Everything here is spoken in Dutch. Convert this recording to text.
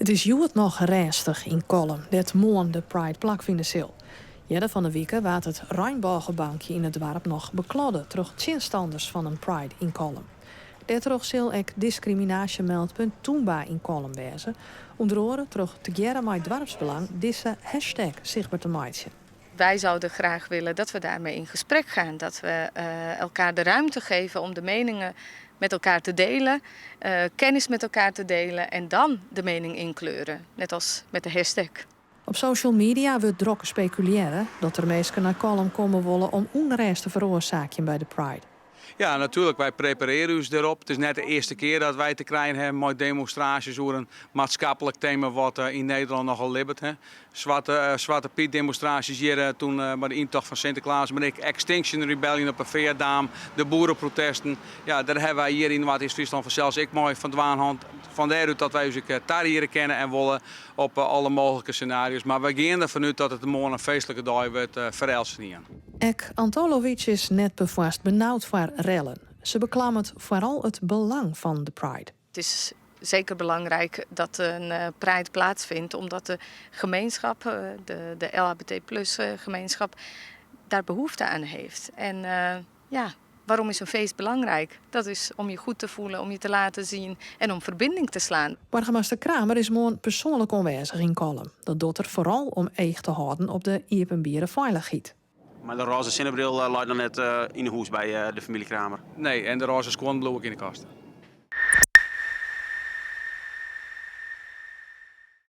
Het is juist nog restig in Kolm, dat morgen de Pride plakvinden sil. Eerder van de weken waard het Rijnbogenbankje in het dorp nog beklodden terug tjinstanders van een Pride in Kolm. Daardoor zal ook discriminatiemeldpunt Toomba in Kolm wezen. Onder andere terug te geren met dwarpsbelang deze hashtag zichtbaar te maken. Wij zouden graag willen dat we daarmee in gesprek gaan. Dat we elkaar de ruimte geven om de meningen met elkaar te delen, kennis met elkaar te delen en dan de mening inkleuren. Net als met de hashtag. Op social media wordt drokke speculeren dat er mensen naar Kolm komen willen om onrust te veroorzaken bij de Pride. Ja, natuurlijk. Wij prepareren ons erop. Het is net de eerste keer dat wij te krijgen hebben met demonstraties over een maatschappelijk thema wat in Nederland nogal libbert. Zwarte Piet demonstraties hier toen bij de intocht van Sinterklaas, maar ik Extinction Rebellion op een Veerdaam, de boerenprotesten. Ja, daar hebben wij hier in Noord-Friesland vanzelfs ik mooi van dwaanhand. Vandaar dat wij ons daar hier kennen en willen op alle mogelijke scenario's. Maar wij gaan ervan uit dat het morgen een feestelijke dag wordt verelsen. Ek Antolovic is net bevast benauwd voor rellen. Ze beklamt vooral het belang van de Pride. Het is zeker belangrijk dat een Pride plaatsvindt, omdat de gemeenschap, de LHBT+ gemeenschap, daar behoefte aan heeft. En waarom is een feest belangrijk? Dat is om je goed te voelen, om je te laten zien en om verbinding te slaan. Burgemeester Kramer is morgen persoonlijk aanwezig in Kolm. Dat doet er vooral om eeg te houden op de iepenbieren veiligheid. Maar de roze zonnebril lijkt dan net in de hoes bij de familie Kramer. Nee, en de roze squanblauw ook in de kast.